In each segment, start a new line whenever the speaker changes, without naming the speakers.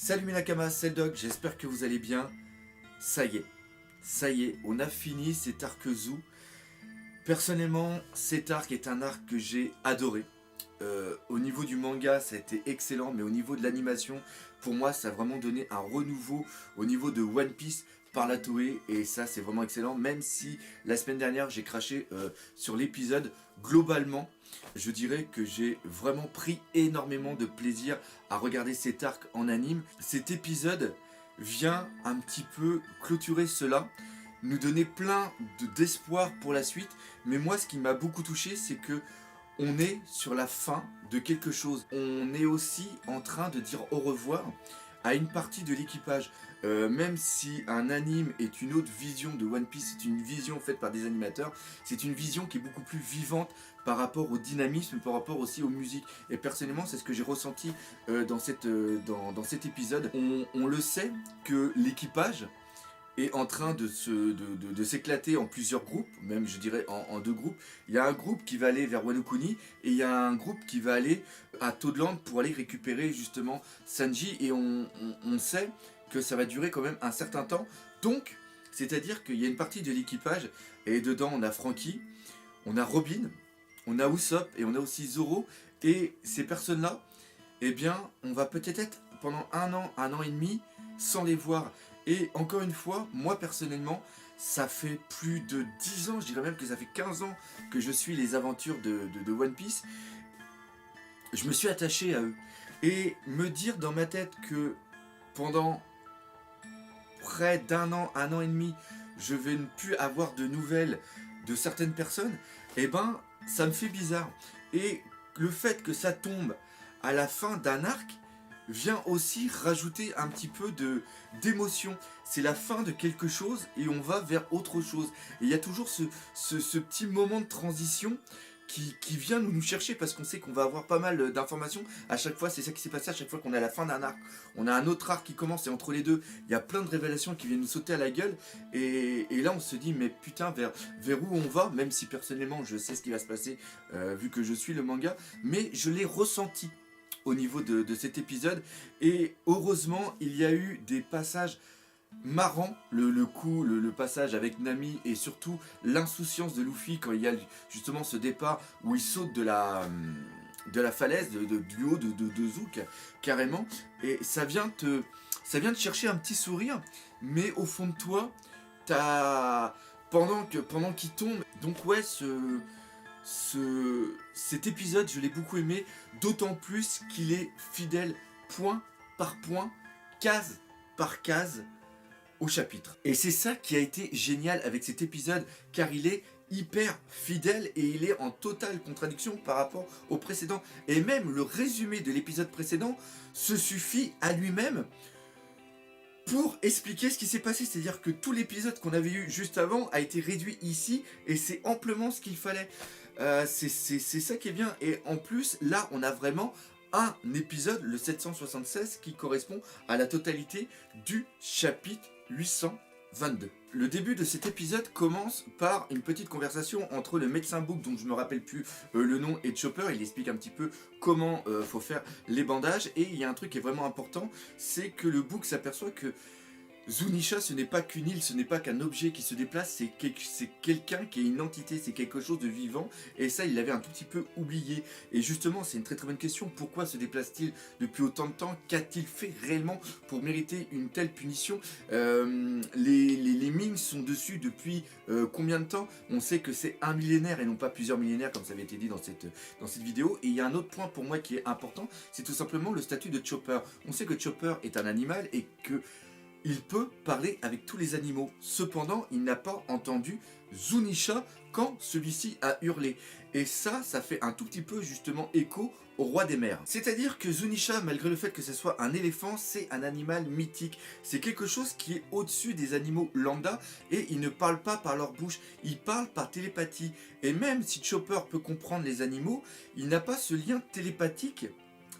Salut mes Nakamas, c'est le Doc, j'espère que vous allez bien. Ça y est, on a fini cet arc Zoo. Personnellement, cet arc est un arc que j'ai adoré. Au niveau du manga, ça a été excellent, mais au niveau de l'animation, pour moi, ça a vraiment donné un renouveau au niveau de One Piece par la Toei, et ça, c'est vraiment excellent. Même si la semaine dernière, j'ai craché sur l'épisode, globalement, je dirais que j'ai vraiment pris énormément de plaisir à regarder cet arc en anime. Cet épisode vient un petit peu clôturer cela, nous donner plein d'espoir pour la suite. Mais moi, ce qui m'a beaucoup touché, c'est que on est sur la fin de quelque chose. On est aussi en train de dire au revoir à une partie de l'équipage. Même si un anime est une autre vision de One Piece, c'est une vision faite par des animateurs, c'est une vision qui est beaucoup plus vivante par rapport au dynamisme, par rapport aussi aux musiques. Et personnellement, c'est ce que j'ai ressenti dans cet épisode. On le sait que l'équipage est en train de s'éclater en plusieurs groupes, même je dirais en deux groupes. Il y a un groupe qui va aller vers Wano Kuni et il y a un groupe qui va aller à Toadland pour aller récupérer justement Sanji, et on sait que ça va durer quand même un certain temps. Donc, c'est-à-dire qu'il y a une partie de l'équipage, et dedans on a Franky, on a Robin, on a Usopp et on a aussi Zoro, et ces personnes-là, eh bien, on va peut-être être pendant un an et demi sans les voir. Et encore une fois, moi personnellement, ça fait plus de 10 ans, je dirais même que ça fait 15 ans que je suis les aventures de One Piece. Je me suis attaché à eux. Et me dire dans ma tête que pendant près d'un an et demi, je vais ne plus avoir de nouvelles de certaines personnes, eh ben, ça me fait bizarre. Et le fait que ça tombe à la fin d'un arc vient aussi rajouter un petit peu d'émotion. C'est la fin de quelque chose et on va vers autre chose. Et il y a toujours ce petit moment de transition qui vient nous chercher, parce qu'on sait qu'on va avoir pas mal d'informations. À chaque fois, c'est ça qui s'est passé à chaque fois qu'on est à la fin d'un arc. On a un autre arc qui commence, et entre les deux, il y a plein de révélations qui viennent nous sauter à la gueule. Et là, on se dit, mais putain, vers où on va? Même si personnellement, je sais ce qui va se passer, vu que je suis le manga. Mais je l'ai ressenti au niveau de cet épisode, et heureusement il y a eu des passages marrants, le passage avec Nami, et surtout l'insouciance de Luffy quand il y a justement ce départ où il saute de la falaise, du haut de Zouk carrément, et ça vient te chercher un petit sourire, mais au fond de toi t'as pendant qu'il tombe. Donc ouais, cet épisode, je l'ai beaucoup aimé, d'autant plus qu'il est fidèle point par point, case par case au chapitre. Et c'est ça qui a été génial avec cet épisode, car il est hyper fidèle et il est en totale contradiction par rapport au précédent. Et même le résumé de l'épisode précédent se suffit à lui-même pour expliquer ce qui s'est passé. C'est-à-dire que tout l'épisode qu'on avait eu juste avant a été réduit ici, et c'est amplement ce qu'il fallait. C'est ça qui est bien. Et en plus, là, on a vraiment un épisode, le 776, qui correspond à la totalité du chapitre 822. Le début de cet épisode commence par une petite conversation entre le médecin Book, dont je me rappelle plus le nom, et Chopper. Il explique un petit peu comment faut faire les bandages, et il y a un truc qui est vraiment important, c'est que le Book s'aperçoit que Zunisha, ce n'est pas qu'une île, ce n'est pas qu'un objet qui se déplace, c'est quelqu'un qui est une entité, c'est quelque chose de vivant, et ça il l'avait un tout petit peu oublié. Et justement, c'est une très très bonne question, pourquoi se déplace-t-il depuis autant de temps? Qu'a-t-il fait réellement pour mériter une telle punition? Les Ming sont dessus depuis combien de temps? On sait que c'est un millénaire et non pas plusieurs millénaires, comme ça avait été dit dans cette vidéo. Et il y a un autre point pour moi qui est important, c'est tout simplement le statut de Chopper. On sait que Chopper est un animal et que il peut parler avec tous les animaux. Cependant, il n'a pas entendu Zunisha quand celui-ci a hurlé. Et ça fait un tout petit peu justement écho au roi des mers. C'est-à-dire que Zunisha, malgré le fait que ce soit un éléphant, c'est un animal mythique. C'est quelque chose qui est au-dessus des animaux lambda, et ils ne parlent pas par leur bouche, ils parlent par télépathie. Et même si Chopper peut comprendre les animaux, il n'a pas ce lien télépathique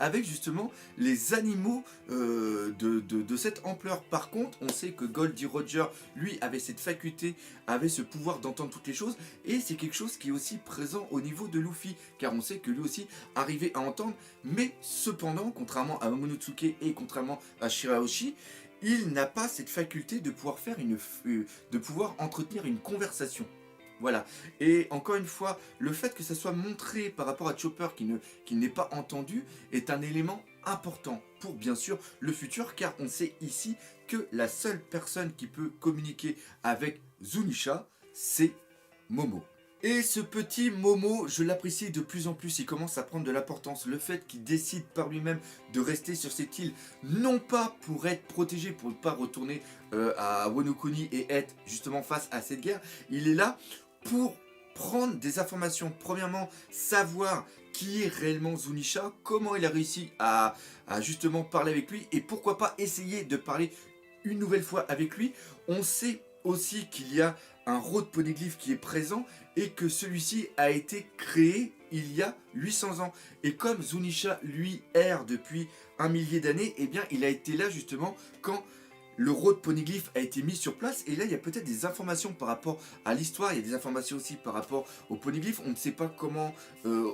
avec justement les animaux de cette ampleur. Par contre, on sait que Goldie Roger, lui, avait cette faculté, avait ce pouvoir d'entendre toutes les choses, et c'est quelque chose qui est aussi présent au niveau de Luffy, car on sait que lui aussi arrivait à entendre, mais cependant, contrairement à Momonosuke et contrairement à Shirahoshi, il n'a pas cette faculté de pouvoir faire de pouvoir entretenir une conversation. Voilà. Et encore une fois, le fait que ça soit montré par rapport à Chopper qui n'est pas entendu est un élément important pour bien sûr le futur, car on sait ici que la seule personne qui peut communiquer avec Zunisha, c'est Momo. Et ce petit Momo, je l'apprécie de plus en plus, il commence à prendre de l'importance. Le fait qu'il décide par lui-même de rester sur cette île, non pas pour être protégé, pour ne pas retourner à Wano Kuni et être justement face à cette guerre, il est là pour prendre des informations. Premièrement, savoir qui est réellement Zunisha, comment il a réussi à justement parler avec lui, et pourquoi pas essayer de parler une nouvelle fois avec lui. On sait aussi qu'il y a un road poneglyph qui est présent et que celui-ci a été créé il y a 800 ans. Et comme Zunisha, lui, erre depuis un millier d'années, eh bien, il a été là justement quand le road poneglyph a été mis sur place. Et là, il y a peut-être des informations par rapport à l'histoire, il y a des informations aussi par rapport au poneglyph. On ne sait pas comment,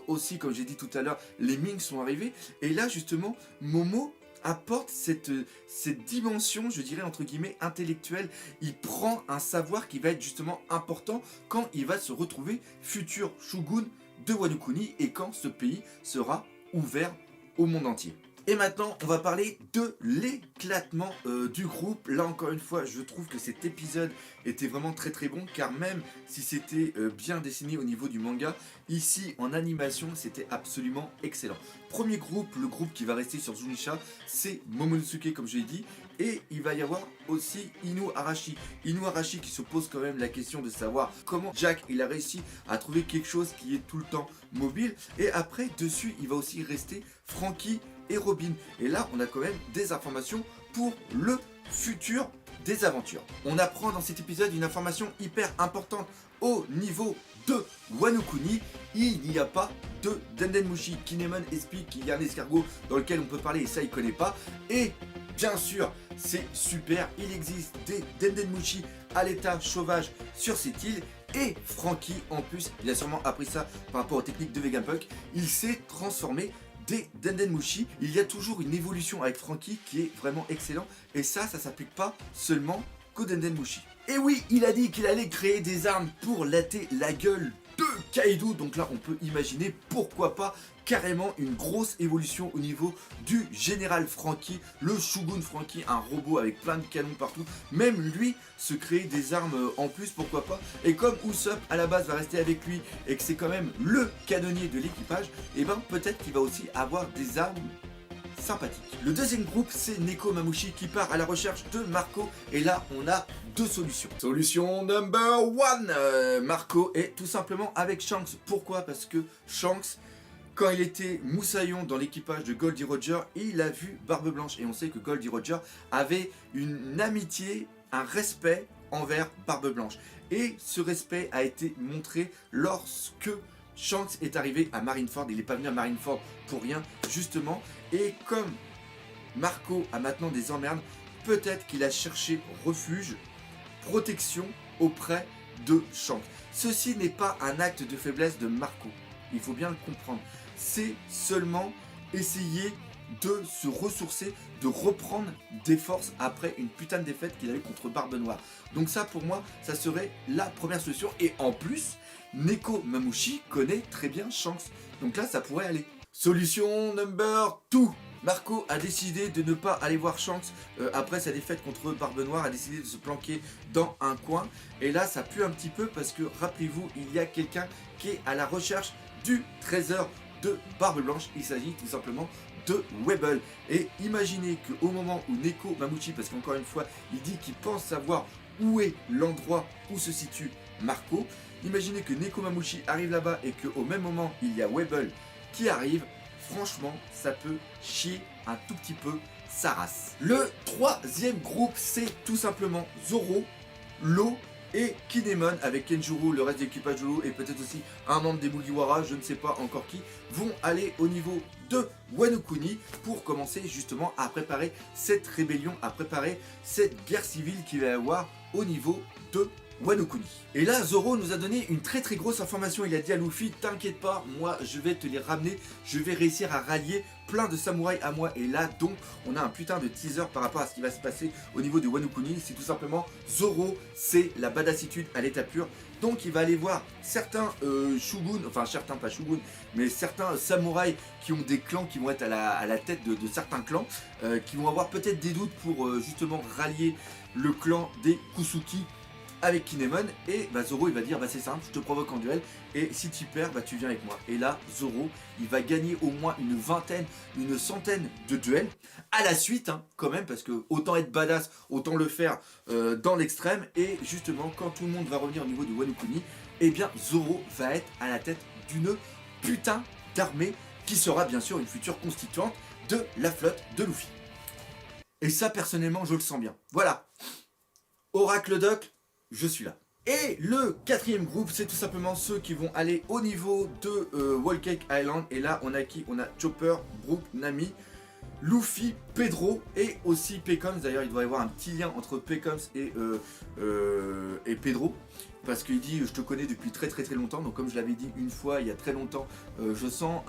aussi, comme j'ai dit tout à l'heure, les Ming sont arrivés. Et là, justement, Momo apporte cette dimension, je dirais entre guillemets, intellectuelle. Il prend un savoir qui va être justement important quand il va se retrouver futur shogun de Wano Kuni et quand ce pays sera ouvert au monde entier. Et maintenant, on va parler de l'éclatement du groupe. Là, encore une fois, je trouve que cet épisode était vraiment très très bon, car même si c'était bien dessiné au niveau du manga, ici, en animation, c'était absolument excellent. Premier groupe, le groupe qui va rester sur Zunisha, c'est Momonosuke, comme je l'ai dit, et il va y avoir aussi Inuarashi. Inuarashi qui se pose quand même la question de savoir comment Jack, il a réussi à trouver quelque chose qui est tout le temps mobile. Et après, dessus, il va aussi rester Franky et Robin. Et là, on a quand même des informations pour le futur des aventures. On apprend dans cet épisode une information hyper importante au niveau de Wano Kuni. Il n'y a pas de Dendenmushi. Kinemon explique qu'il y a un escargot dans lequel on peut parler et ça il connaît pas. Et bien sûr, c'est super, il existe des Dendenmushi à l'état sauvage sur cette île. Et Franky, en plus, il a sûrement appris ça par rapport aux techniques de Vegapunk, il s'est transformé des Dendenmushi. Il y a toujours une évolution avec Franky qui est vraiment excellent. Et ça s'applique pas seulement qu'aux Dendenmushi. Et oui, il a dit qu'il allait créer des armes pour latter la gueule de Kaido. Donc là, on peut imaginer, pourquoi pas, carrément une grosse évolution au niveau du général Franky, le Shogun Franky, un robot avec plein de canons partout. Même lui se créer des armes en plus, pourquoi pas. Et comme Usopp à la base va rester avec lui et que c'est quand même le canonnier de l'équipage, et ben peut-être qu'il va aussi avoir des armes sympathique. Le deuxième groupe, c'est Neko Mamushi qui part à la recherche de Marco. Et là, on a deux solutions. Solution number one, Marco est tout simplement avec Shanks. Pourquoi? Parce que Shanks, quand il était moussaillon dans l'équipage de Goldie Roger, il a vu Barbe Blanche. Et on sait que Goldie Roger avait une amitié, un respect envers Barbe Blanche. Et ce respect a été montré lorsque Shanks est arrivé à Marineford. Il n'est pas venu à Marineford pour rien, justement. Et comme Marco a maintenant des emmerdes, peut-être qu'il a cherché refuge, protection auprès de Shanks. Ceci n'est pas un acte de faiblesse de Marco, il faut bien le comprendre. C'est seulement essayer de se ressourcer, de reprendre des forces après une putain de défaite qu'il a eu contre Barbe Noire. Donc ça, pour moi, ça serait la première solution. Et en plus, Neko Mamushi connaît très bien Shanks. Donc là, ça pourrait aller. Solution number 2. Marco a décidé de ne pas aller voir Shanks après sa défaite contre Barbe Noire, a décidé de se planquer dans un coin. Et là, ça pue un petit peu parce que, rappelez-vous, il y a quelqu'un qui est à la recherche du trésor de Barbe Blanche. Il s'agit tout simplement de Webble. Et imaginez qu'au moment où Neko Mamushi, parce qu'encore une fois, il dit qu'il pense savoir où est l'endroit où se situe Marco, imaginez que Neko Mamushi arrive là-bas et qu'au même moment, il y a Webble qui arrive. Franchement, ça peut chier un tout petit peu sa race. Le troisième groupe, c'est tout simplement Zoro, Law et Kinemon avec Kenjuro, le reste de l'équipage de l'eau et peut-être aussi un membre des Mugiwara, je ne sais pas encore qui, vont aller au niveau de Wano Kuni pour commencer justement à préparer cette rébellion, à préparer cette guerre civile qu'il va y avoir au niveau de Wano Kuni. Et là, Zoro nous a donné une très grosse information. Il a dit à Luffy, t'inquiète pas, moi je vais te les ramener, je vais réussir à rallier plein de samouraïs à moi. Et là, donc, on a un putain de teaser par rapport à ce qui va se passer au niveau de Wano Kuni. C'est tout simplement Zoro, c'est la badassitude à l'état pur. Donc il va aller voir certains shoguns, enfin certains pas shoguns, mais certains samouraïs qui ont des clans, qui vont être à la tête de certains clans, qui vont avoir peut-être des doutes pour justement rallier le clan des Kusuki avec Kinemon. Et bah, Zoro il va dire bah c'est simple, je te provoque en duel et si tu perds bah tu viens avec moi. Et là Zoro il va gagner au moins une vingtaine, une centaine de duels à la suite hein, quand même, parce que autant être badass, autant le faire dans l'extrême. Et justement quand tout le monde va revenir au niveau de Wano Kuni, et bien Zoro va être à la tête d'une putain d'armée qui sera bien sûr une future constituante de la flotte de Luffy. Et ça personnellement je le sens bien. Voilà, Oracle Doc, je suis là. Et le quatrième groupe, c'est tout simplement ceux qui vont aller au niveau de Whole Cake Island. Et là, on a qui? On a Chopper, Brook, Nami, Luffy, Pedro et aussi Pecoms. D'ailleurs, il doit y avoir un petit lien entre Pecoms et Pedro. Parce qu'il dit, je te connais depuis très longtemps. Donc comme je l'avais dit une fois, il y a très longtemps, je sens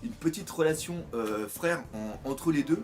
une petite relation frère entre les deux.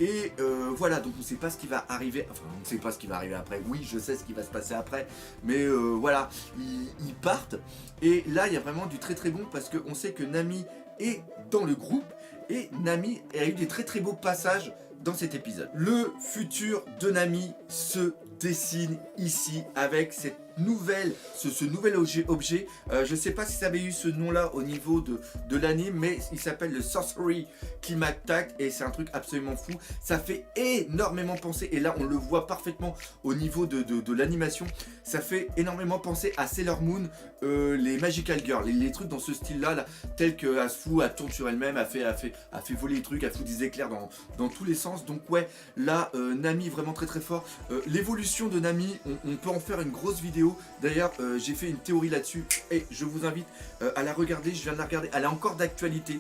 Et voilà, donc on ne sait pas ce qui va arriver, enfin on ne sait pas ce qui va arriver après, oui je sais ce qui va se passer après, mais voilà, ils partent, et là il y a vraiment du très bon, parce qu'on sait que Nami est dans le groupe, et Nami a eu des très beaux passages dans cet épisode. Le futur de Nami se dessine ici avec cette nouvelle, ce nouvel objet. Je ne sais pas si ça avait eu ce nom-là au niveau de l'anime, mais il s'appelle le Sorcery Kimatak et c'est un truc absolument fou. Ça fait énormément penser, et là on le voit parfaitement au niveau de l'animation, ça fait énormément penser à Sailor Moon, les Magical Girls, les trucs dans ce style-là, là, tel qu'elle se fout, elle tourne sur elle-même, elle fait voler les trucs, elle fout des éclairs dans tous les sens. Donc ouais, là Nami vraiment très fort. L'évolution de Nami, on peut en faire une grosse vidéo. D'ailleurs j'ai fait une théorie là-dessus et je vous invite à la regarder. Je viens de la regarder, elle est encore d'actualité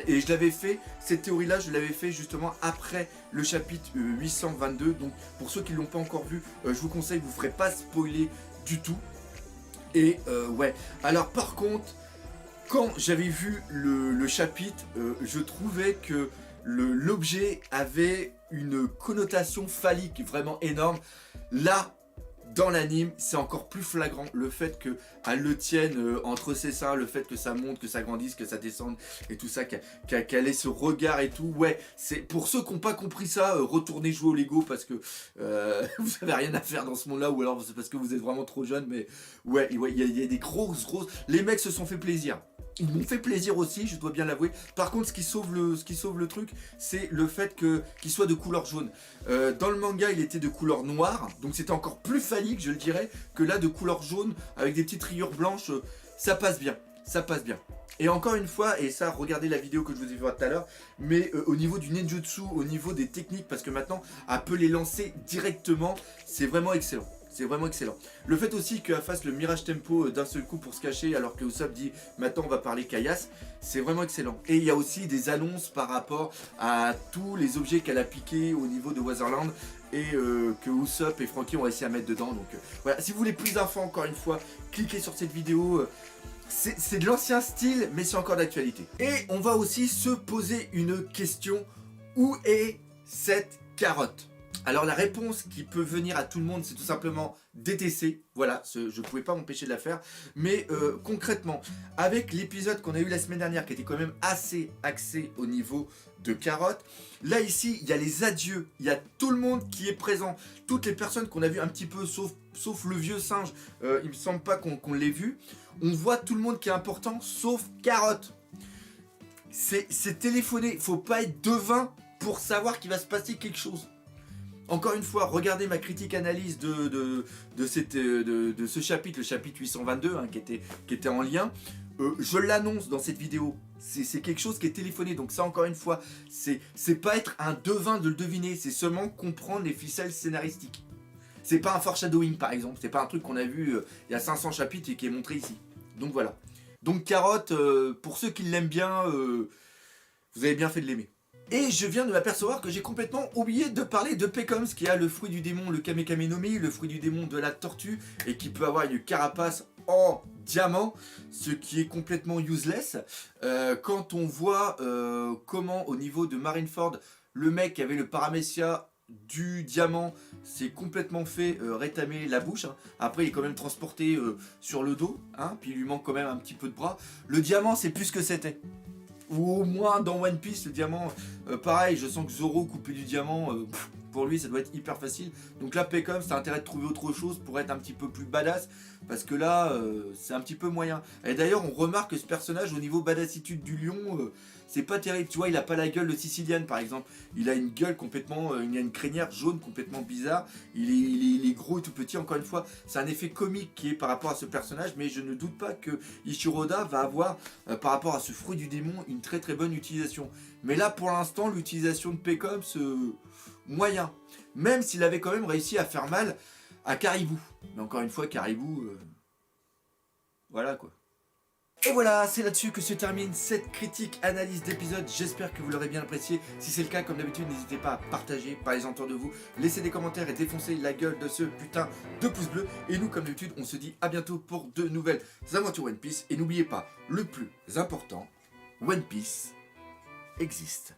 et je l'avais fait, cette théorie là je l'avais fait justement après le chapitre 822. Donc pour ceux qui ne l'ont pas encore vu, je vous conseille, vous ne ferez pas spoiler du tout. Et ouais, alors par contre quand j'avais vu le chapitre, je trouvais que l'objet avait une connotation phallique vraiment énorme. Là, dans l'anime, c'est encore plus flagrant, le fait qu'elle le tienne entre ses seins, le fait que ça monte, que ça grandisse, que ça descende et tout ça, qu'elle ait ce regard et tout. Ouais, c'est pour ceux qui n'ont pas compris ça, retournez jouer au Lego parce que vous n'avez rien à faire dans ce monde-là, ou alors c'est parce que vous êtes vraiment trop jeune. Mais ouais, il y a des grosses... Les mecs se sont fait plaisir. Ils m'ont fait plaisir aussi, je dois bien l'avouer. Par contre, ce qui sauve le truc, c'est le fait qu'il soit de couleur jaune. Dans le manga, il était de couleur noire, donc c'était encore plus phallique, je le dirais, que là, de couleur jaune, avec des petites rayures blanches, ça passe bien, ça passe bien. Et encore une fois, et ça, regardez la vidéo que je vous ai vue tout à l'heure, mais au niveau du ninjutsu, au niveau des techniques, parce que maintenant, elle peut les lancer directement, c'est vraiment excellent. C'est vraiment excellent. Le fait aussi qu'elle fasse le Mirage Tempo d'un seul coup pour se cacher, alors que Usopp dit maintenant on va parler caillasse, c'est vraiment excellent. Et il y a aussi des annonces par rapport à tous les objets qu'elle a piqués au niveau de Waterland et que Usopp et Franky ont réussi à mettre dedans. Donc voilà, si vous voulez plus d'infos, encore une fois, cliquez sur cette vidéo. C'est de l'ancien style, mais c'est encore d'actualité. Et on va aussi se poser une question. Où est cette carotte ? Alors la réponse qui peut venir à tout le monde, c'est tout simplement DTC. Voilà, je ne pouvais pas m'empêcher de la faire. Mais concrètement, avec l'épisode qu'on a eu la semaine dernière, qui était quand même assez axé au niveau de carotte, là ici, il y a les adieux. Il y a tout le monde qui est présent. Toutes les personnes qu'on a vues un petit peu, sauf le vieux singe, il me semble pas qu'on l'ait vu. On voit tout le monde qui est important, sauf carotte. C'est téléphoné. Il ne faut pas être devin pour savoir qu'il va se passer quelque chose. Encore une fois, regardez ma critique analyse de ce chapitre, le chapitre 822, hein, qui était en lien. Je l'annonce dans cette vidéo. C'est quelque chose qui est téléphoné. Donc ça, encore une fois, c'est pas être un devin de le deviner. C'est seulement comprendre les ficelles scénaristiques. C'est pas un foreshadowing par exemple, c'est pas un truc qu'on a vu il y a 500 chapitres et qui est montré ici. Donc voilà. Donc Carotte, pour ceux qui l'aiment bien, vous avez bien fait de l'aimer. Et je viens de m'apercevoir que j'ai complètement oublié de parler de Pecoms, qui a le fruit du démon, le Kamekame no Mi, le fruit du démon de la tortue, et qui peut avoir une carapace en diamant, ce qui est complètement useless. Quand on voit comment au niveau de Marineford, le mec avait le paramécia du diamant s'est complètement fait rétamer la bouche, hein. Après il est quand même transporté sur le dos, hein, puis il lui manque quand même un petit peu de bras. Le diamant c'est plus ce que c'était. Ou au moins dans One Piece, le diamant, pareil, je sens que Zoro couper du diamant, pour lui ça doit être hyper facile. Donc là, Pecoms, t'as intérêt de trouver autre chose pour être un petit peu plus badass, parce que là, c'est un petit peu moyen. Et d'ailleurs, on remarque que ce personnage, au niveau badassitude du lion, c'est pas terrible. Tu vois, il a pas la gueule de Sicilian par exemple. Il a une gueule complètement, il a une crinière jaune complètement bizarre. Il est gros et tout petit. Encore une fois, c'est un effet comique qui est par rapport à ce personnage, mais je ne doute pas que Ichiroda va avoir, par rapport à ce fruit du démon, une très très bonne utilisation. Mais là, pour l'instant, l'utilisation de Pecoms, moyen. Même s'il avait quand même réussi à faire mal à Caribou. Mais encore une fois, Caribou, voilà quoi. Et voilà, c'est là-dessus que se termine cette critique analyse d'épisode. J'espère que vous l'aurez bien apprécié. Si c'est le cas, comme d'habitude, n'hésitez pas à partager, parlez-en autour de vous, laissez des commentaires et défoncez la gueule de ce putain de pouce bleu. Et nous, comme d'habitude, on se dit à bientôt pour de nouvelles aventures One Piece. Et n'oubliez pas, le plus important, One Piece existe.